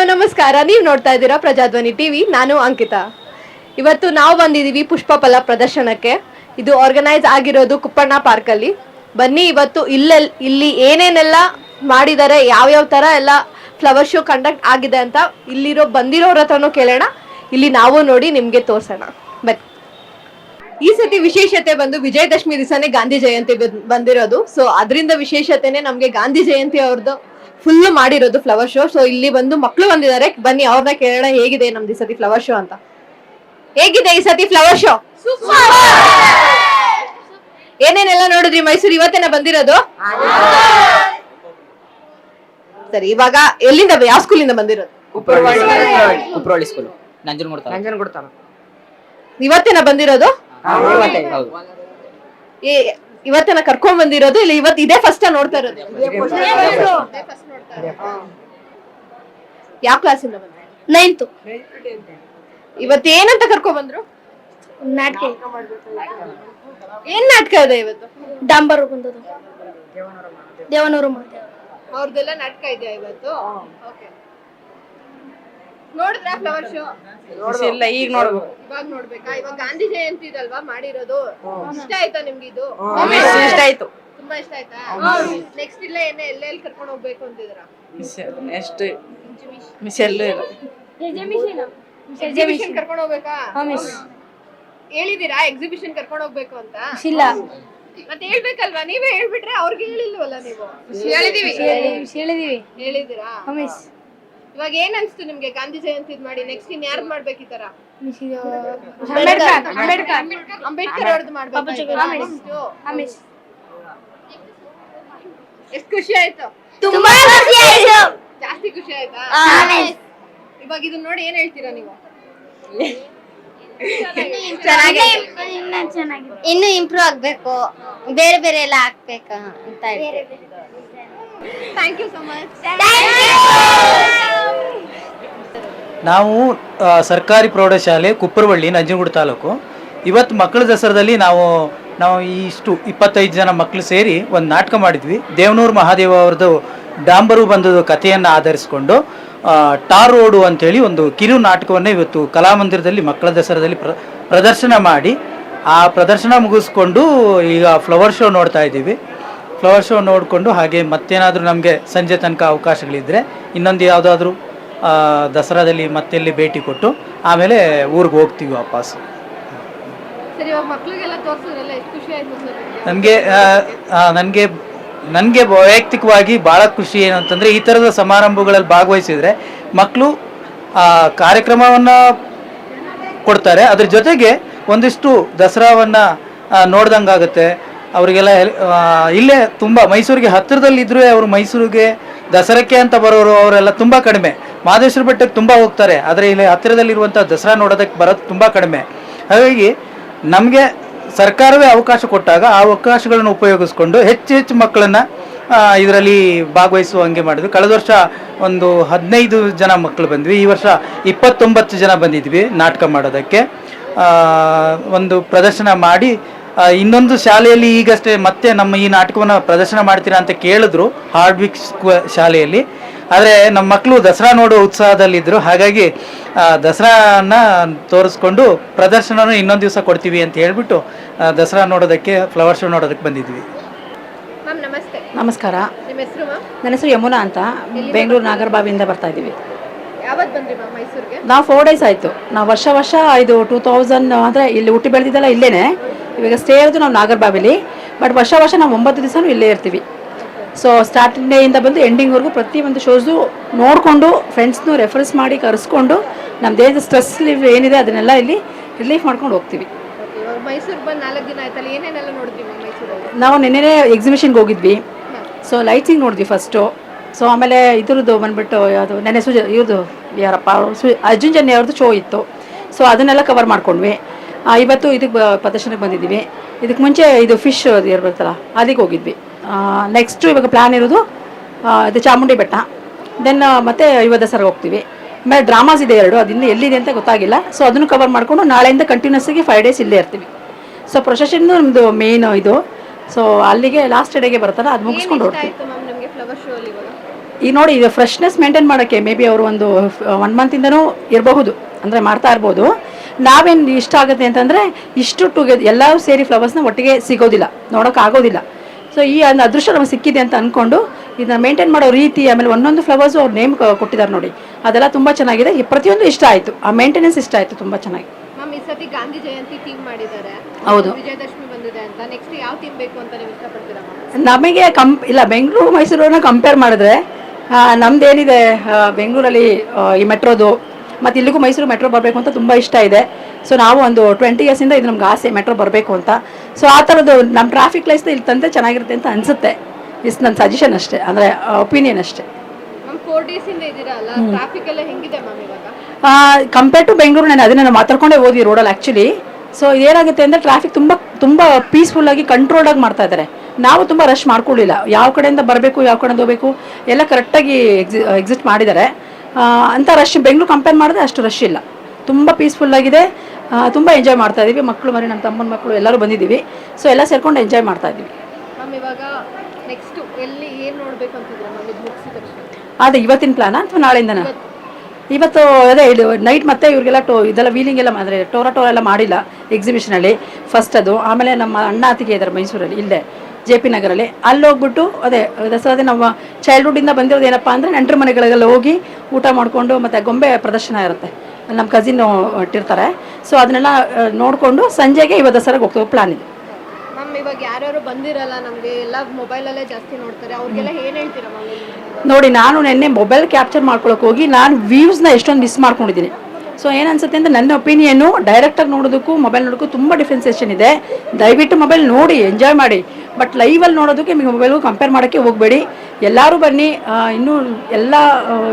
Hello ನಮಸ್ಕಾರ, ನೀವು ನೋಡ್ತಾ ಇದ್ದೀರಾ ಪ್ರಜಾಧ್ವನಿ ಟಿವಿ. ನಾನು ಅಂಕಿತಾ. ಇವತ್ತು ನಾವು ಬಂದಿದ್ದೀವಿ ಪುಷ್ಪಫಲ ಪ್ರದರ್ಶನಕ್ಕೆ. ಇದು ಆರ್ಗನೈಸ್ ಆಗಿರೋದು ಕುಪ್ಪಣ್ಣ ಪಾರ್ಕಲ್ಲಿ. ಬನ್ನಿ, ಇವತ್ತು ಇಲ್ಲಿ ಏನೇನೆಲ್ಲ ಮಾಡಿದ್ದಾರೆ, ಯಾವ್ಯಾವ ಥರ ಎಲ್ಲ ಫ್ಲವರ್ ಶೋ ಕಂಡಕ್ಟ್ ಆಗಿದೆ ಅಂತ ಬಂದಿರೋರ ಹತ್ರನೂ ಕೇಳೋಣ. ಇಲ್ಲಿ ನಾವು ನೋಡಿ ನಿಮಗೆ ತೋರ್ಸೋಣ ಬನ್ನಿ. ಈ ಸತಿ ವಿಶೇಷತೆ ಬಂದು ವಿಜಯದಶಮಿ ದಿವಸನೇ ಗಾಂಧಿ ಜಯಂತಿ ಬಂದಿರೋದು. ಸೊ ಅದರಿಂದ ವಿಶೇಷತೆನೆ ನಮಗೆ ಗಾಂಧಿ ಜಯಂತಿ ಅವ್ರದ್ದು ಫುಲ್ ಮಾಡಿರೋದು ಫ್ಲವರ್ ಶೋ. ಸೊ ಇಲ್ಲಿ ಬಂದು ಮಕ್ಕಳು ಬಂದಿದ್ದಾರೆ, ಬನ್ನಿ ಅವ್ರನ್ನ ಕೇಳೋಣ ಹೇಗಿದೆ ನಮ್ದು ಈ ಸತಿ ಫ್ಲವರ್ ಶೋ ಅಂತ. ಹೇಗಿದೆ ಈ ಸತಿ ಫ್ಲವರ್ ಶೋ? ಏನೇನೆಲ್ಲ ನೋಡಿದ್ರಿ? ಮೈಸೂರು ಇವತ್ತೇನ ಬಂದಿರೋದು? ಸರಿ, ಇವಾಗ ಎಲ್ಲಿಂದ, ಯಾವ ಸ್ಕೂಲಿಂದ ಬಂದಿರೋದು? ಕುಪ್ರವಳ್ಳಿ ಸ್ಕೂಲ್, ನಂಜನಗೂಡು. ಇವತ್ತೇನ ಬಂದಿರೋದು? ಇವತ್ತೇನ ಕರ್ಕೊಂಡ್ ಬಂದಿರೋದು? ಇಲ್ಲ ಇವತ್ತು ಇದೇ ಫಸ್ಟ್ ನೋಡ್ತಾ ಇರೋದು? ಯಾವ ಕ್ಲಾಸ್ ಇಂದ ಬಂದ? 9th. ಇವತ್ತು ಏನಂತ ಕರ್ಕೊಂಡ್ ಬಂದ್ರು? ನಾಟಕ. ಏನ್ ನಾಟಕ ಇದೆ ಇವತ್ತು? ಡಾಂಬರು ಬಂದದು, ದೇವನೂರು ಅವ್ರದ್ದೆಲ್ಲ ನಾಟಕ ಇದೆಯಾ ಇವತ್ತು? ನೋಡಿದ್ರಾ ಫ್ಲವರ್ ಶೋ? ಇಲ್ಲ, ಈಗ ನೋಡ್ಬೇಕು. ಇವಾಗ ನೋಡ್ಬೇಕಾ? ಇವಾಗ ಗಾಂಧಿ ಜಯಂತಿ ಇದಲ್ವಾ ಮಾಡಿರೋದು, ಇಷ್ಟ ಆಯ್ತಾ ನಿಮ್ಗೆ ಇದು? ಇಷ್ಟ ಆಯ್ತು, ತುಂಬಾ ಇಷ್ಟ ಆಯ್ತಾ? ನೆಕ್ಸ್ಟ್ ಇಲ್ಲ ಎಲ್ಲೆಲ್ಲಿ ಕರ್ಕೊಂಡು ಹೋಗ್ಬೇಕು ಅಂತಿದ್ರ? ನೆಕ್ಸ್ಟ್ ಮಿಸೆಲ್ ಎಕ್ಸಿಬಿಷನ್ ಕರ್ಕೊಂಡು ಹೋಗ್ಬೇಕಾ? ಹೇಳಿದೀರಾ ಎಕ್ಸಿಬಿಷನ್ ಕರ್ಕೊಂಡು ಹೋಗ್ಬೇಕು ಅಂತ? ಇಲ್ಲ, ಮತ್ತೆ ಹೇಳ್ಬೇಕಲ್ವಾ? ನೀವೇ ಹೇಳ್ಬಿಟ್ರೆ ಅವ್ರಿಗೆ ಹೇಳಿಲ್ವಲ್ಲ ನೀವು? ಹೇಳಿದೀರಾ? ಇವಾಗ ಏನ್ ಅನ್ಸ್ತು ನಿಮ್ಗೆ ಗಾಂಧಿ ಜಯಂತಿ ಮಾಡಿ? ನೆಕ್ಸ್ಟ್ ಇನ್ ಯಾರ್ದು ಮಾಡ್ಬೇಕು ಈ ತರ? ಅಂಬೇಡ್ಕರ್ ಅವ್ರದ್ದು ಮಾಡ್ಬೇಕು. ಎಷ್ಟು ಖುಷಿ ಆಯ್ತು? ತುಂಬಾ ಖುಷಿ ಆಯ್ತು. ಜಾಸ್ತಿ ಖುಷಿ ಆಯ್ತಾ? ಇವಾಗ ಇದನ್ನ ನೋಡಿ ಏನ್ ಹೇಳ್ತೀರಾ ನೀವು? ಇನ್ನು ಇಂಪ್ರೂವ್ ಆಗ್ಬೇಕು, ಬೇರೆ ಬೇರೆ ಎಲ್ಲ ಹಾಕ್ಬೇಕು ಅಂತ. Thank you so much. ನಾವು ಸರ್ಕಾರಿ ಪ್ರೌಢಶಾಲೆ ಕುಪ್ಪರವಳ್ಳಿ, ನಂಜನಗೂಡು ತಾಲೂಕು. ಇವತ್ತು ಮಕ್ಕಳ ದಸರಾದಲ್ಲಿ ನಾವು ಇಷ್ಟು 25 ಜನ ಮಕ್ಕಳು ಸೇರಿ ಒಂದು ನಾಟಕ ಮಾಡಿದ್ವಿ. ದೇವನೂರು ಮಹಾದೇವ ಅವ್ರದ್ದು ಡಾಂಬರು ಬಂದದ ಕಥೆಯನ್ನು ಆಧರಿಸಿಕೊಂಡು ಟಾರ್ ರೋಡು ಅಂಥೇಳಿ ಒಂದು ಕಿರು ನಾಟಕವನ್ನು ಇವತ್ತು ಕಲಾಮಂದಿರದಲ್ಲಿ ಮಕ್ಕಳ ದಸರಾದಲ್ಲಿ ಪ್ರದರ್ಶನ ಮಾಡಿ, ಆ ಪ್ರದರ್ಶನ ಮುಗಿಸ್ಕೊಂಡು ಈಗ ಫ್ಲವರ್ ಶೋ ನೋಡ್ತಾ ಇದ್ದೀವಿ. ಫ್ಲವರ್ ಶೋ ನೋಡಿಕೊಂಡು ಹಾಗೆ ಮತ್ತೇನಾದರೂ ನಮಗೆ ಸಂಜೆ ತನಕ ಅವಕಾಶಗಳಿದ್ದರೆ ಇನ್ನೊಂದು ಯಾವುದಾದ್ರೂ ದಸರಾದಲ್ಲಿ ಮತ್ತೆಲ್ಲಿ ಭೇಟಿ ಕೊಟ್ಟು ಆಮೇಲೆ ಊರಿಗೆ ಹೋಗ್ತೀವಿ ವಾಪಸ್. ನನಗೆ ವೈಯಕ್ತಿಕವಾಗಿ ಭಾಳ ಖುಷಿ ಏನಂತಂದರೆ, ಈ ಥರದ ಸಮಾರಂಭಗಳಲ್ಲಿ ಭಾಗವಹಿಸಿದರೆ ಮಕ್ಕಳು ಕಾರ್ಯಕ್ರಮವನ್ನು ಕೊಡ್ತಾರೆ, ಅದ್ರ ಜೊತೆಗೆ ಒಂದಿಷ್ಟು ದಸರಾವನ್ನು ನೋಡ್ದಂಗಾಗುತ್ತೆ ಅವರಿಗೆಲ್ಲ. ಇಲ್ಲೇ ತುಂಬ ಮೈಸೂರಿಗೆ ಹತ್ತಿರದಲ್ಲಿದ್ದರೂ ಅವರು ಮೈಸೂರಿಗೆ ದಸರಕ್ಕೆ ಅಂತ ಬರೋರು ಅವರೆಲ್ಲ ತುಂಬ ಕಡಿಮೆ. ಮಹದೇಶ್ವರ ಬೆಟ್ಟಕ್ಕೆ ತುಂಬ ಹೋಗ್ತಾರೆ, ಆದರೆ ಇಲ್ಲಿ ಹತ್ತಿರದಲ್ಲಿರುವಂಥ ದಸರಾ ನೋಡೋದಕ್ಕೆ ಬರೋದು ತುಂಬ ಕಡಿಮೆ. ಹಾಗಾಗಿ ನಮಗೆ ಸರ್ಕಾರವೇ ಅವಕಾಶ ಕೊಟ್ಟಾಗ ಆ ಅವಕಾಶಗಳನ್ನು ಉಪಯೋಗಿಸ್ಕೊಂಡು ಹೆಚ್ಚು ಮಕ್ಕಳನ್ನು ಇದರಲ್ಲಿ ಭಾಗವಹಿಸುವ ಹಂಗೆ ಮಾಡಿದ್ವಿ. ಕಳೆದ ವರ್ಷ ಒಂದು 15 ಜನ ಮಕ್ಕಳು ಬಂದ್ವಿ, ಈ ವರ್ಷ 29 ಜನ ಬಂದಿದ್ವಿ ನಾಟಕ ಮಾಡೋದಕ್ಕೆ. ಒಂದು ಪ್ರದರ್ಶನ ಮಾಡಿ ಇನ್ನೊಂದು ಶಾಲೆಯಲ್ಲಿ ಈಗಷ್ಟೇ ಮತ್ತೆ ನಮ್ಮ ಈ ನಾಟಕವನ್ನು ಪ್ರದರ್ಶನ ಮಾಡ್ತೀರಾ ಅಂತ ಕೇಳಿದ್ರು, ಹಾರ್ಡ್ವಿಕ್ ಶಾಲೆಯಲ್ಲಿ. ಆದರೆ ನಮ್ಮ ಮಕ್ಕಳು ದಸರಾ ನೋಡೋ ಉತ್ಸಾಹದಲ್ಲಿದ್ದರು, ಹಾಗಾಗಿ ದಸರಾನ ತೋರಿಸ್ಕೊಂಡು ಪ್ರದರ್ಶನನೂ ಇನ್ನೊಂದು ದಿವಸ ಕೊಡ್ತೀವಿ ಅಂತ ಹೇಳ್ಬಿಟ್ಟು ದಸರಾ ನೋಡೋದಕ್ಕೆ, ಫ್ಲವರ್ ಶೋ ನೋಡೋದಕ್ಕೆ ಬಂದಿದ್ವಿ. ನಮಸ್ಕಾರ, ನಿಮ್ಮ ಹೆಸರು ಮ್ಯಾಮ್? ನನ್ನ ಹೆಸರು ಯಮುನಾ ಅಂತ, ಬೆಂಗಳೂರು ನಾಗರಬಾವಿಯಿಂದ ಬರ್ತಾ ಇದ್ದೀವಿ. ಯಾವತ್ತು ಬಂದ್ರಿ ಮ್ಯಾಮ್ ಮೈಸೂರಿಗೆ? ನಾವು 4 days ಆಯಿತು. ನಾವು ವರ್ಷ ಇದು 2000 ಅಂದರೆ ಇಲ್ಲಿ ಹುಟ್ಟಿ ಬೆಳೆದಿದ್ದೆಲ್ಲ ಇಲ್ಲೇ. ಇವಾಗ ಸ್ಟೇ ಇರೋದು ನಾವು ನಾಗರಬಾವಿಲಿ, ಬಟ್ ವರ್ಷ ನಾವು 9 ದಿವಸನೂ ಇಲ್ಲೇ ಇರ್ತೀವಿ. ಸೊ ಸ್ಟಾರ್ಟಿಂಗ್ ಡೇಯಿಂದ ಬಂದು ಎಂಡಿಂಗ್ವರೆಗೂ ಪ್ರತಿಯೊಂದು ಶೋಸು ನೋಡಿಕೊಂಡು ಫ್ರೆಂಡ್ಸ್ನು ರೆಫರೆನ್ಸ್ ಮಾಡಿ ಕರೆಸ್ಕೊಂಡು ನಮ್ಮದೇನು ಸ್ಟ್ರೆಸ್ ಏನಿದೆ ಅದನ್ನೆಲ್ಲ ಇಲ್ಲಿ ರಿಲೀಫ್ ಮಾಡ್ಕೊಂಡು ಹೋಗ್ತೀವಿ. ಮೈಸೂರು ಬಂದು 4 ದಿನ ಆಯ್ತಲ್ಲ, ಏನೇನೆಲ್ಲ ನೋಡಿದ್ವಿ ಮೈಸೂರಲ್ಲಿ? ನಾವು ನಿನ್ನೆ ಎಕ್ಸಿಬಿಷನ್ಗೆ ಹೋಗಿದ್ವಿ. ಸೊ ಲೈಟ್ಸಿಂಗ್ ನೋಡಿದ್ವಿ ಫಸ್ಟು. ಸೊ ಆಮೇಲೆ ಇದ್ರದ್ದು ಬಂದ್ಬಿಟ್ಟು ಯಾವುದು ನೆನೆ ಇವ್ರದ್ದು ಯಾರಪ್ಪ ಅರ್ಜುನ್ ಜನ್ಯ ಅವ್ರದ್ದು ಶೋ ಇತ್ತು. ಸೊ ಅದನ್ನೆಲ್ಲ ಕವರ್ ಮಾಡ್ಕೊಂಡ್ವಿ. ಇವತ್ತು ಇದಕ್ಕೆ ಪ್ರದರ್ಶನಕ್ಕೆ ಬಂದಿದ್ದೀವಿ. ಇದಕ್ಕೆ ಮುಂಚೆ ಇದು ಫಿಶ್ ಇರ್ಬೇಕಲ್ಲ, ಅಲ್ಲಿಗೆ ಹೋಗಿದ್ವಿ. ನೆಕ್ಸ್ಟು ಇವಾಗ ಪ್ಲ್ಯಾನ್ ಇರೋದು ಇದು ಚಾಮುಂಡಿ ಬೆಟ್ಟ, ದೆನ್ ಮತ್ತೆ ಇವತ್ತು ದಸರಾ ಹೋಗ್ತೀವಿ. ಆಮೇಲೆ ಡ್ರಾಮಾಸ್ ಇದೆ 2, ಅದಿನ್ನೂ ಎಲ್ಲಿದೆ ಅಂತ ಗೊತ್ತಾಗಿಲ್ಲ. ಸೊ ಅದನ್ನು ಕವರ್ ಮಾಡಿಕೊಂಡು ನಾಳೆಯಿಂದ ಕಂಟಿನ್ಯೂಸ್ಸಾಗಿ 5 days ಇಲ್ಲೇ ಇರ್ತೀವಿ. ಸೊ ಪ್ರೊಸೆಷನ್ನು ನಮ್ಮದು ಮೇನ್ ಇದು. ಸೊ ಅಲ್ಲಿಗೆ ಲಾಸ್ಟ್ ಡೇಗೆ ಬರ್ತಾರೆ, ಅದು ಮುಗಿಸ್ಕೊಂಡು ಹೋಗ್ತೀವಿ. ಈಗ ನೋಡಿ ಇದು ಫ್ರೆಶ್ನೆಸ್ ಮೇಂಟೈನ್ ಮಾಡೋಕ್ಕೆ ಮೇ ಬಿ ಅವರು ಒಂದು 1 ಮಂತಿಂದನೂ ಇರಬಹುದು, ಅಂದರೆ ಮಾಡ್ತಾ ಇರ್ಬೋದು. ನಾವೇನು ಇಷ್ಟ ಆಗುತ್ತೆ ಅಂತಂದರೆ ಇಷ್ಟು ಟುಗೆದರ್ ಎಲ್ಲರೂ ಸೇರಿ ಫ್ಲವರ್ಸ್ನ ಒಟ್ಟಿಗೆ ಸಿಗೋದಿಲ್ಲ, ನೋಡೋಕ್ಕಾಗೋದಿಲ್ಲ. ಸೊ ಈ ಒಂದು ಅದೃಷ್ಟ ನಮಗೆ ಸಿಕ್ಕಿದೆ ಅಂತ ಅಂದ್ಕೊಂಡು ಇದನ್ನ ಮೇಂಟೈನ್ ಮಾಡೋ ರೀತಿ, ಆಮೇಲೆ ಒಂದೊಂದು ಫ್ಲವರ್ಸು ಅವ್ರು ನೇಮ್ ಕೊಟ್ಟಿದ್ದಾರೆ ನೋಡಿ, ಅದೆಲ್ಲ ತುಂಬ ಚೆನ್ನಾಗಿದೆ. ಈ ಪ್ರತಿಯೊಂದು ಇಷ್ಟ ಆಯಿತು, ಆ ಮೇಂಟೆನೆನ್ಸ್ ಇಷ್ಟ ಆಯಿತು, ತುಂಬ ಚೆನ್ನಾಗಿ. ಮ್ಯಾಮ್ ಈ ಸತಿ ಗಾಂಧಿ ಜಯಂತಿ ಥೀಮ್ ಮಾಡಿದ್ದಾರೆ, ಹೌದು. ವಿಜಯದಶಮಿ ಬಂದಿದೆ ಅಂತ, ನೆಕ್ಸ್ಟ್ ಯಾವ ಥೀಮ್ ಬೇಕು ಅಂತ ನೀವು ಇಷ್ಟಪಡ್ತೀರಾ ಮ್ಯಾಮ್? ನಮಗೆ ಇಲ್ಲ, ಬೆಂಗಳೂರು ಮೈಸೂರನ್ನ ಕಂಪೇರ್ ಮಾಡಿದ್ರೆ ನಮ್ದೇನಿದೆ ಬೆಂಗಳೂರಲ್ಲಿ ಈ ಮೆಟ್ರೋದು ಮತ್ತು ಇಲ್ಲಿಗೂ ಮೈಸೂರು ಮೆಟ್ರೋ ಬರಬೇಕು ಅಂತ ತುಂಬ ಇಷ್ಟ ಇದೆ. ಸೊ ನಾವು ಒಂದು 20 ಇಯರ್ಸಿಂದ ಇದು ನಮ್ಗೆ ಆಸೆ ಮೆಟ್ರೋ ಬರಬೇಕು ಅಂತ. ಸೊ ಆ ಥರದ್ದು ನಮ್ಮ ಟ್ರಾಫಿಕ್ ಲೈಟ್ಸ್ ಇಲ್ಲಿ ತಂದೆ ಚೆನ್ನಾಗಿರುತ್ತೆ ಅಂತ ಅನಿಸುತ್ತೆ. ಇಷ್ಟು ನನ್ನ ಸಜೆಷನ್ ಅಷ್ಟೇ, ಅಂದರೆ ಒಪಿನಿಯನ್ ಅಷ್ಟೇ. ಮ್ಯಾಮ್ 4 days ಇಂದ ಇದ್ದೀರಾ ಅಲ್ಲ, ಟ್ರಾಫಿಕ್ ಎಲ್ಲ ಹೆಂಗಿದೆ ಮ್ಯಾಮ್ ಇವಾಗ? ಕಂಪೇರ್ ಟು ಬೆಂಗಳೂರು ನಾನು ಅದನ್ನ ಮಾತಾಡ್ಕೊಂಡೇ ಹೋದ್ವಿ ರೋಡಲ್ಲಿ ಆ್ಯಕ್ಚುಲಿ. ಸೊ ಇದೇನಾಗುತ್ತೆ ಅಂದರೆ ಟ್ರಾಫಿಕ್ ತುಂಬ ಪೀಸ್ಫುಲ್ಲಾಗಿ ಕಂಟ್ರೋಲ್ಡಾಗಿ ಮಾಡ್ತಾ ಇದ್ದಾರೆ. ನಾವು ತುಂಬ ರಶ್ ಮಾಡ್ಕೊಳ್ಳಿಲ್ಲ, ಯಾವ ಕಡೆಯಿಂದ ಬರಬೇಕು ಯಾವ ಕಡೆಯಿಂದ ಹೋಗಬೇಕು ಎಲ್ಲ ಕರೆಕ್ಟಾಗಿ ಎಕ್ಸಿಸ್ಟ್ ಮಾಡಿದ್ದಾರೆ. ಅಂಥ ರಶ್ ಬೆಂಗಳೂರು ಕಂಪೇರ್ ಮಾಡಿದ್ರೆ ಅಷ್ಟು ರಶ್ ಇಲ್ಲ, ತುಂಬ ಪೀಸ್ಫುಲ್ಲಾಗಿದೆ, ತುಂಬ ಎಂಜಾಯ್ ಮಾಡ್ತಾ ಇದ್ದೀವಿ. ಮಕ್ಕಳು ಮರಿ ನನ್ನ ತಮ್ಮನ ಮಕ್ಕಳು ಎಲ್ಲರೂ ಬಂದಿದ್ದೀವಿ. ಸೊ ಎಲ್ಲ ಸೇರ್ಕೊಂಡು ಎಂಜಾಯ್ ಮಾಡ್ತಾ ಇದ್ದೀವಿ. ಮ್ಯಾಮ್ ಇವಾಗ ನೆಕ್ಸ್ಟ್ ಎಲ್ಲಿ ಏನು ನೋಡಬೇಕು ಅಂತಿದ್ದೀರಾ ಮ್ಯಾಮ್ ಇದು ಮುಗಿಸಿದ ತಕ್ಷಣ? ಅದೇ ಇವತ್ತಿನ ಪ್ಲಾನಾ ಅಥವಾ ನಾಳೆಯಿಂದನಾ? ಇವತ್ತು ಅದೇ ಇದು ನೈಟ್ ಮತ್ತೆ ಇವ್ರಿಗೆಲ್ಲ ಇದೆಲ್ಲ ವೀಲಿಂಗ್ ಎಲ್ಲ ಅಂದರೆ ಟೋರ ಎಲ್ಲ ಮಾಡಿಲ್ಲ ಎಕ್ಸಿಬಿಷನಲ್ಲಿ, ಫಸ್ಟ್ ಅದು. ಆಮೇಲೆ ನಮ್ಮ ಅಣ್ಣ ಅತ್ತಿಗೆ ಇದ್ದಾರೆ ಮೈಸೂರಲ್ಲಿ, ಇಲ್ಲೇ JP ನಗರಲ್ಲಿ, ಅಲ್ಲಿ ಹೋಗ್ಬಿಟ್ಟು ಅದೇ ದಸರಾದ ನಮ್ಮ ಚೈಲ್ಡ್ಹುಡ್ಡಿಂದ ಬಂದಿರೋದು ಏನಪ್ಪ ಅಂದರೆ ನೆಂಟರ ಮನೆಗಳಿಗೆಲ್ಲ ಹೋಗಿ ಊಟ ಮಾಡಿಕೊಂಡು, ಮತ್ತು ಗೊಂಬೆ ಪ್ರದರ್ಶನ ಇರುತ್ತೆ, ನಮ್ಮ ಕಸಿನ್ ಇಟ್ಟಿರ್ತಾರೆ. ಸೊ ಅದನ್ನೆಲ್ಲ ನೋಡಿಕೊಂಡು ಸಂಜೆಗೆ ಇವತ್ತು ದಸರಾಗೆ ಹೋಗ್ತೇವೆ ಪ್ಲಾನ್ ಇದೆ. ಮ್ಯಾಮ್ ಇವಾಗ ಯಾರ್ಯಾರು ಬಂದಿರಲ್ಲ, ನಮಗೆ ಎಲ್ಲ ಮೊಬೈಲಲ್ಲೇ ಜಾಸ್ತಿ ನೋಡ್ತಾರೆ, ಅವ್ರಿಗೆಲ್ಲ ಏನು ಹೇಳ್ತೀರಾ ಮ್ಯಾಮ್? ನೋಡಿ, ನಾನು ನೆನ್ನೆ ಮೊಬೈಲ್ ಕ್ಯಾಪ್ಚರ್ ಮಾಡ್ಕೊಳಕ್ಕೆ ಹೋಗಿ ನಾನು ವ್ಯೂಸ್ನ ಎಷ್ಟೊಂದು ಮಿಸ್ ಮಾಡ್ಕೊಂಡಿದ್ದೀನಿ. ಸೊ ಏನನ್ಸುತ್ತೆ ಅಂತ ನನ್ನ ಒಪಿನಿಯನ್ನು, ಡೈರೆಕ್ಟಾಗಿ ನೋಡೋದಕ್ಕೂ ಮೊಬೈಲ್ ನೋಡೋಕ್ಕೂ ತುಂಬ ಡಿಫ್ರೆನ್ಸೇಷನ್ ಇದೆ. ದಯವಿಟ್ಟು ಮೊಬೈಲ್ ನೋಡಿ ಎಂಜಾಯ್ ಮಾಡಿ, ಬಟ್ ಲೈವಲ್ಲಿ ನೋಡೋದಕ್ಕೆ ನಿಮಗೆ ಮೊಬೈಲ್ಗೂ ಕಂಪೇರ್ ಮಾಡೋಕ್ಕೆ ಹೋಗಬೇಡಿ. ಎಲ್ಲರೂ ಬನ್ನಿ. ಇನ್ನೂ ಎಲ್ಲ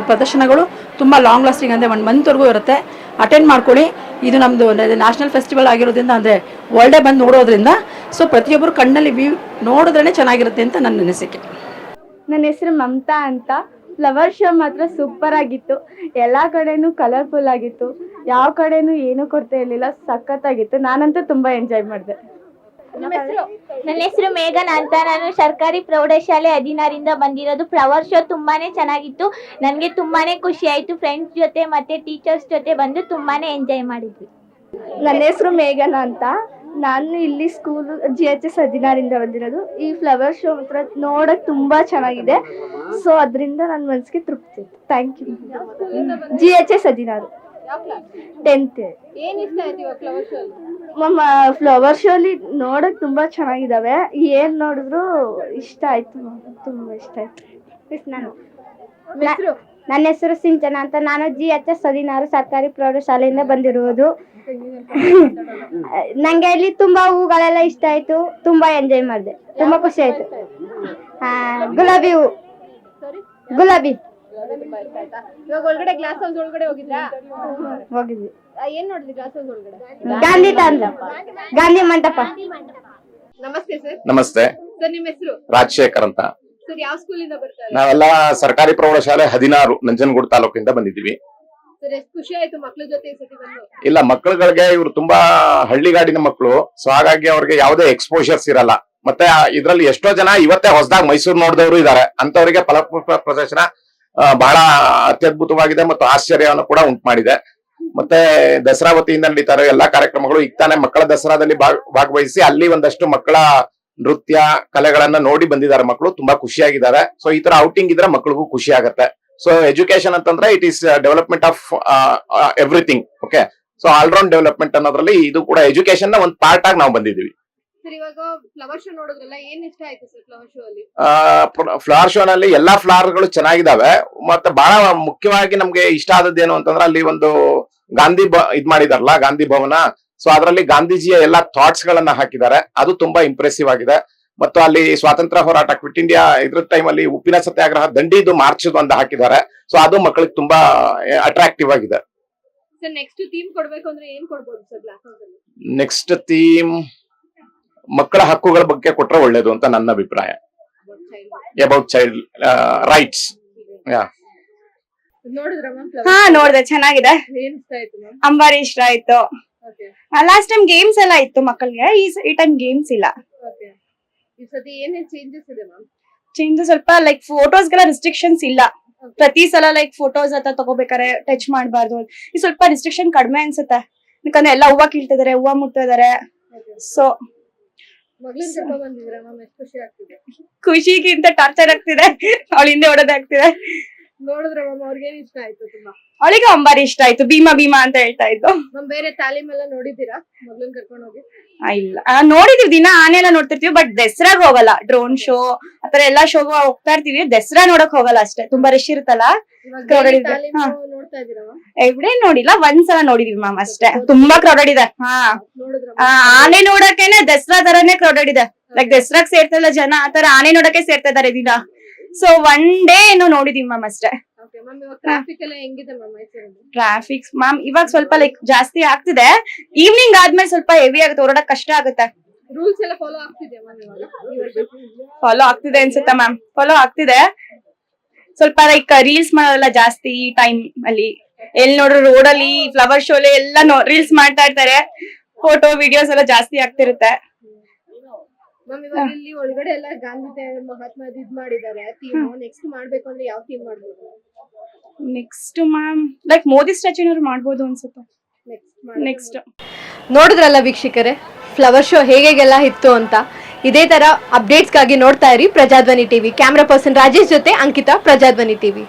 ಪ್ರದರ್ಶನಗಳು ತುಂಬ ಲಾಂಗ್ ಲಾಸ್ಟಿಂಗ್, ಅಂದರೆ 1 ಮಂತ್ವರೆಗೂ ಇರುತ್ತೆ. ಅಟೆಂಡ್ ಮಾಡ್ಕೊಳ್ಳಿ. ಇದು ನಮ್ಮದು ನ್ಯಾಷನಲ್ ಫೆಸ್ಟಿವಲ್ ಆಗಿರೋದ್ರಿಂದ, ಅಂದರೆ ವರ್ಲ್ಡೇ ಬಂದು ನೋಡೋದ್ರಿಂದ, ಸೊ ಪ್ರತಿಯೊಬ್ಬರು ಕಣ್ಣಲ್ಲಿ ವ್ಯೂ ನೋಡಿದ್ರೇ ಚೆನ್ನಾಗಿರುತ್ತೆ ಅಂತ ನನ್ನ ಅನಿಸಿಕೆ. ನನ್ನ ಹೆಸರು ಮಮತಾ ಅಂತ. ಫ್ಲವರ್ ಶೋ ಮಾತ್ರ ಸೂಪರ್ ಆಗಿತ್ತು, ಎಲ್ಲ ಕಡೆನೂ ಕಲರ್ಫುಲ್ ಆಗಿತ್ತು, ಯಾವ ಕಡೆನೂ ಏನೂ ಕೊರತೆ ಇರಲಿಲ್ಲ, ಸಖತ್ತಾಗಿತ್ತು. ನಾನಂತೂ ತುಂಬ ಎಂಜಾಯ್ ಮಾಡಿದೆ. ನನ್ನ ಹೆಸರು ಮೇಘನ್ ಅಂತ. ನಾನು ಸರ್ಕಾರಿ ಪ್ರೌಢಶಾಲೆ 16ರಿಂದ ಬಂದಿರೋದು. ಫ್ಲವರ್ ಶೋ ತುಂಬಾನೇ ಚೆನ್ನಾಗಿತ್ತು, ನನಗೆ ತುಂಬಾನೇ ಖುಷಿ ಆಯ್ತು. ಫ್ರೆಂಡ್ಸ್ ಜೊತೆ ಮತ್ತೆ ಟೀಚರ್ಸ್ ಜೊತೆ ಬಂದು ತುಂಬಾನೇ ಎಂಜಾಯ್ ಮಾಡಿದ್ವಿ. ನನ್ನ ಹೆಸರು ಮೇಘನ ಅಂತ. ನಾನು ಇಲ್ಲಿ ಸ್ಕೂಲು GHS 16ರಿಂದ ಬಂದಿರೋದು. ಈ ಫ್ಲವರ್ ಶೋ ಮಾತ್ರ ನೋಡಕ್ ತುಂಬಾ ಚೆನ್ನಾಗಿದೆ. ಸೊ ಅದರಿಂದ ನನ್ನ ಮನಸ್ಸಿಗೆ ತೃಪ್ತಿ ಇತ್ತು. Thank you. GHS 16 10th. ಏನು ಇಷ್ಟ ಆಯ್ತು ಇವಾಗ ಫ್ಲವರ್ ಶೋ? ಮಮ್ಮ ಫ್ಲವರ್ ಶೋ ಅಲ್ಲಿ ನೋಡಕ್ ತುಂಬಾ ಚೆನ್ನಾಗಿದಾವೆ, ಏನ್ ನೋಡಿದ್ರು ಇಷ್ಟ ಆಯ್ತು, ತುಂಬಾ ಇಷ್ಟ ಆಯ್ತು. ನನ್ನ ಹೆಸರು ಸಿಂಚನ ಅಂತ. ನಾನು GHS 16 ಸರ್ಕಾರಿ ಪ್ರೌಢಶಾಲೆಯಿಂದ ಬಂದಿರುವುದು. ನಂಗೆ ಇಲ್ಲಿ ತುಂಬಾ ಹೂಗಳೆಲ್ಲ ಇಷ್ಟ ಆಯ್ತು, ತುಂಬಾ ಎಂಜಾಯ್ ಮಾಡಿದೆ, ತುಂಬಾ ಖುಷಿ ಆಯ್ತು. ಗುಲಾಬಿ ಹೂ, ಗುಲಾಬಿ ಇವಾಗ ಒಳಗಡೆ ಗ್ಲಾಸ್ ಹೌಸ್ ಒಳಗಡೆ ಹೋಗಿದ್ರಾ? ಹೋಗಿದ್ವಿ. ಏನ್ ನೋಡಿದ್ರಿ ಗ್ಲಾಸ್ ಹೌಸ್ ಒಳಗಡೆ? ಗಾಂಧಿ ತಾಂಡ, ಗಾಂಧಿ ಮಂಟಪ. ನಮಸ್ತೆ ಸರ್. ನಮಸ್ತೆ, ಸರ್ ನಿಮ್ಮ ಹೆಸರು? ರಾಜಶೇಖರ್ ಅಂತ. ಸರ್ ಯಾವ ಸ್ಕೂಲಿಂದ ಬರ್ತಾರೆ? ನಾವೆಲ್ಲ ಸರ್ಕಾರಿ ಪ್ರೌಢಶಾಲೆ 16 ನಂಜನಗೂಡು ತಾಲೂಕಿಂದ ಬಂದಿದ್ದೀವಿ. ಸರ್ ಎಷ್ಟು ಖುಷಿ ಆಯ್ತು ಮಕ್ಳ ಜೊತೆ ಈ ಸತಿ ಬಂದು? ಇಲ್ಲ, ಮಕ್ಕಳುಗಳಿಗೆ ಇವರು ತುಂಬಾ ಹಳ್ಳಿಗಾಡಿನ ಮಕ್ಕಳು, ಸೊ ಹಾಗಾಗಿ ಅವ್ರಿಗೆ ಯಾವುದೇ ಎಕ್ಸ್ಪೋಷರ್ಸ್ ಇರಲ್ಲ. ಮತ್ತೆ ಇದ್ರಲ್ಲಿ ಎಷ್ಟೋ ಜನ ಇವತ್ತೇ ಹೊಸದಾಗಿ ಮೈಸೂರು ನೋಡಿದವರು ಇದ್ದಾರೆ. ಅಂತವರಿಗೆ ಫಲಪುಷ್ಪ ಪ್ರದರ್ಶನ ಬಹಳ ಅತ್ಯದ್ಭುತವಾಗಿದೆ ಮತ್ತು ಆಶ್ಚರ್ಯವನ್ನು ಕೂಡ ಉಂಟು ಮಾಡಿದೆ. ಮತ್ತೆ ದಸರಾ ವತಿಯಿಂದ ನಡೀತಾರೆ ಎಲ್ಲಾ ಕಾರ್ಯಕ್ರಮಗಳು. ಈಗ ತಾನೇ ಮಕ್ಕಳ ದಸರಾದಲ್ಲಿ ಭಾಗವಹಿಸಿ ಅಲ್ಲಿ ಒಂದಷ್ಟು ಮಕ್ಕಳ ನೃತ್ಯ ಕಲೆಗಳನ್ನ ನೋಡಿ ಬಂದಿದ್ದಾರೆ ಮಕ್ಕಳು, ತುಂಬಾ ಖುಷಿಯಾಗಿದ್ದಾರೆ. ಸೊ ಈ ತರ ಔಟಿಂಗ್ ಇದ್ರೆ ಮಕ್ಕಳಿಗೂ ಖುಷಿ ಆಗತ್ತೆ. ಸೊ ಎಜುಕೇಶನ್ ಅಂತಂದ್ರೆ it is development of everything. Okay, so all-round development ಅನ್ನೋದ್ರಲ್ಲಿ ಇದು ಕೂಡ ಎಜುಕೇಶನ್ ನ ಒಂದು ಪಾರ್ಟ್ ಆಗಿ ನಾವು ಬಂದಿದ್ದೀವಿ. ಸರ್ ಇವಾಗ ಫ್ಲವರ್ ಶೋ ನೋಡಿದ್ರಲ್ಲ, ಏನ್ ಇಷ್ಟ ಆಯ್ತು ಸರ್ ಫ್ಲವರ್ ಶೋ ಅಲ್ಲಿ? ಫ್ಲವರ್ ಶೋ ನಲ್ಲಿ ಎಲ್ಲಾ ಫ್ಲವರ್ ಗಳು ಚೆನ್ನಾಗಿದಾವೆ. ಮತ್ತೆ ಬಹಳ ಮುಖ್ಯವಾಗಿ ನಮ್ಗೆ ಇಷ್ಟ ಆದದ್ದೇನು ಅಂತಂದ್ರೆ ಅಲ್ಲಿ ಒಂದು ಇದ್ ಮಾಡಿದಾರಲ್ಲ ಗಾಂಧಿ ಭವನ. ಸೊ ಅದರಲ್ಲಿ ಗಾಂಧೀಜಿಯ ಎಲ್ಲಾ ಥಾಟ್ಸ್ ಗಳನ್ನ ಹಾಕಿದ್ದಾರೆ, ಅದು ತುಂಬಾ ಇಂಪ್ರೆಸಿವ್ ಆಗಿದೆ. ಮತ್ತು ಅಲ್ಲಿ ಸ್ವಾತಂತ್ರ್ಯ ಹೋರಾಟ ಕ್ವಿಟ್ ಇಂಡಿಯಾ ಇದ್ರ ಟೈಮ್ ಅಲ್ಲಿ ಉಪ್ಪಿನ ಸತ್ಯಾಗ್ರಹ ದಂಡಿದು ಮಾರ್ಚ್ ಒಂದು ಹಾಕಿದ್ದಾರೆ. ಸೊ ಅದು ಮಕ್ಕಳಿಗೆ ತುಂಬಾ ಅಟ್ರಾಕ್ಟಿವ್ ಆಗಿದೆ. ಸರ್ ನೆಕ್ಸ್ಟ್ ಥೀಮ್ ಕೊಡ್ಬೇಕು ಅಂದ್ರೆ ಏನ್ ಕೊಡ್ಬೋದು ಸರ್ ಗ್ಲಾಸ್ ಹೌಸ್ ಅಲ್ಲಿ? ನೆಕ್ಸ್ಟ್ ಥೀಮ್ ಮಕ್ಕಳ ಹಕ್ಕುಗಳ ಬಗ್ಗೆ ಕೊಟ್ರೆ ಒಳ್ಳೇದು ಅಂತ ನನ್ನ ಅಭಿಪ್ರಾಯ. About child rights. ನೋಡಿದ್ರ ಮ್ಯಾಮ್? ಹಾ ನೋಡ್ದೆ, ಚೆನ್ನಾಗಿದೆ. ಏನ್ ಇಷ್ಟ ಆಯ್ತು ಮ್ಯಾಮ್? ಅಂಬಾರಿ ಇಷ್ಟ ಆಯ್ತು. ಲಾಸ್ಟ್ ಟೈಮ್ ಗೇಮ್ಸ್ ಎಲ್ಲ ಇತ್ತು ಮಕ್ಕಳಿಗೆ, ಈ ಟೈಮ್ ಗೇಮ್ಸ್ ಇಲ್ಲ. ಈ ಸತಿ ಏನೇನ್ ಚೇಂಜಸ್ ಇದೆ ಮ್ಯಾಮ್? ಚೇಂಜ್ ಸ್ವಲ್ಪ ಲೈಕ್ ಫೋಟೋಸ್ಗೆಲ್ಲ ರಿಸ್ಟ್ರಿಕ್ಷನ್ಸ್ ಇಲ್ಲ. ಪ್ರತಿ ಸಲ ಲೈಕ್ ಫೋಟೋಸ್ ಹತ್ರ ತಗೋಬೇಕಾರೆ ಟಚ್ ಮಾಡಬಾರ್ದು. ಈ ಸ್ವಲ್ಪ ರಿಸ್ಟ್ರಿಕ್ಷನ್ ಕಡಿಮೆ ಅನ್ಸುತ್ತೆ, ಯಾಕಂದ್ರೆ ಎಲ್ಲ ಹೂವ ಕೀಳ್ತಿದಾರೆ, ಹೂವ ಮುಟ್ತಾ ಇದಾರೆ. ಸೊ ಖುಷಿಗಿಂತ ಟಾರ್ಚರ್ ಆಗ್ತಿದೆ, ಅವಳ ಹಿಂದೆ ಓಡೋದಾಗ್ತಿದೆ. ನೋಡಿದ್ರೆ ಮ್ಯಾಮ್ ಅವ್ರಿಗೆ ಇಷ್ಟ ಆಯ್ತು ತುಂಬಾ. ಅವಳಿಗೆ ಅಂಬಾರಿ ಇಷ್ಟ ಆಯ್ತು, ಭೀಮಾ ಭೀಮಾ ಅಂತ ಹೇಳ್ತಾ ಇದ್ದು. ಮ್ಯಾಮ್ ಬೇರೆ ತಾಲೀಮ್ ಎಲ್ಲ ನೋಡಿದ್ದೀರಾ ಮಗಳನ್ನ ಕರ್ಕೊಂಡು ಹೋಗಿ? ಇಲ್ಲ ನೋಡಿದೀವಿ, ದಿನ ಆನೆ ಎಲ್ಲ ನೋಡ್ತಿರ್ತೀವಿ, ಬಟ್ ದಸರಾಗ್ ಹೋಗಲ್ಲ. ಡ್ರೋನ್ ಶೋ ಆತರ ಎಲ್ಲಾ ಶೋಗೂ ಹೋಗ್ತಾ ಇರ್ತೀವಿ, ದಸರಾ ನೋಡಕ್ ಹೋಗಲ್ಲ ಅಷ್ಟೇ. ತುಂಬಾ ರಶ್ ಇರುತ್ತಲ್ಲ. ಕ್ರೌಡೆಡ್ ಇದೆ. ನೋಡ್ತಾ ಇದ್ದೀರಾ ಮ್ಯಾಮ್? ಎವ್ರಿಡೇ ನೋಡಿಲ್ಲ, ಒಂದ್ಸಲ ನೋಡಿದೀವಿ ಮ್ಯಾಮ್ ಅಷ್ಟೇ. ತುಂಬಾ ಕ್ರೌಡೆಡ್ ಇದೆ. ನೋಡಿದ್ರ ಆನೆ ನೋಡಕ್ಕೇನೆ ದಸರಾ ತರಾನೇ ಕ್ರೌಡೆಡ್ ಇದೆ. ಲೈಕ್ ದಸರಾಗ್ ಸೇರ್ತಾರಲ್ಲ ಜನ, ಆತರ ಆನೆ ನೋಡಕ್ಕೆ ಸೇರ್ತಾ ಇದಾರೆ ದಿನ. ಸೊ ಒನ್ ಡೇ ಏನೋ ನೋಡಿದೀವಿ ಮ್ಯಾಮ್ ಅಷ್ಟೇ. ಮ್ಯಾಮ್ ಇವಾಗ ಟ್ರಾಫಿಕ್ ಎಲ್ಲ ಹೆಂಗಿದೆ ಮ್ಯಾಮ್ ಮೈಸೂರಲ್ಲಿ? ಟ್ರಾಫಿಕ್ ಮ್ಯಾಮ್ ಇವಾಗ ಸ್ವಲ್ಪ ಲೈಕ್ ಜಾಸ್ತಿ ಆಗ್ತಿದೆ. ಈವ್ನಿಂಗ್ ಆದ್ಮೇಲೆ ಸ್ವಲ್ಪ ಹೆವಿ ಆಗುತ್ತೆ, ಹೊರಡಕ್ ಕಷ್ಟ ಆಗುತ್ತೆ. ರೂಲ್ಸ್ ಎಲ್ಲ ಫಾಲೋ ಆಗ್ತಿದೆ ಮ್ಯಾಮ್ ಇವಾಗ? ಫಾಲೋ ಆಗ್ತಿದೆ ಅನ್ಸುತ್ತಾ ಮ್ಯಾಮ್? ಫಾಲೋ ಆಗ್ತಿದೆ. ಸ್ವಲ್ಪ ಲೈಕ್ ರೀಲ್ಸ್ ಮಾಡೋದೆಲ್ಲ ಜಾಸ್ತಿ ಈ ಟೈಮ್ ಅಲ್ಲಿ. ಎಲ್ಲಿ ನೋಡ್ರು ರೋಡ್ ಅಲ್ಲಿ, ಫ್ಲವರ್ ಶೋ ಎಲ್ಲ ರೀಲ್ಸ್ ಮಾಡ್ತಾ ಇರ್ತಾರೆ. ಫೋಟೋ ವಿಡಿಯೋಸ್ ಎಲ್ಲ ಜಾಸ್ತಿ ಆಗ್ತಿರುತ್ತೆ. ಮ್ಯಾಮ್ ಇವಾಗ ಇಲ್ಲಿ ಒಳಗಡೆ ಎಲ್ಲ ಗಾಂಧಿ ಮಹಾತ್ಮ ಇದ್ ಮಾಡಿದ್ದಾರೆ ಥೀಮ್. ನೆಕ್ಸ್ಟ್ ಮಾಡ್ಬೇಕು ಅಂದ್ರೆ ಯಾವ ಥೀಮ್ ಮಾಡ್ಬೋದು? ನೆಕ್ಸ್ಟ್ ಮ್ಯಾಮ್ ಲೈಕ್ ಮೋದಿ ಸ್ಟ್ಯಾಚ್ಯೂನವ್ರು ಮಾಡ್ಬೋದು ಅನ್ಸುತ್ತೆ. ನೆಕ್ಸ್ಟ್ ನೋಡಿದ್ರಲ್ಲ ವೀಕ್ಷಕರೇ, ಫ್ಲವರ್ ಶೋ ಹೇಗೆಲ್ಲ ಇತ್ತು ಅಂತ. ಇದೇ ತರ ಅಪ್ಡೇಟ್ಸ್ಗಾಗಿ ನೋಡ್ತಾ ಇರಿ Prajadhwani TV. Camera person Rajesh ಜೊತೆ ಅಂಕಿತಾ, ಪ್ರಜಾಧ್ವನಿ ಟಿವಿ.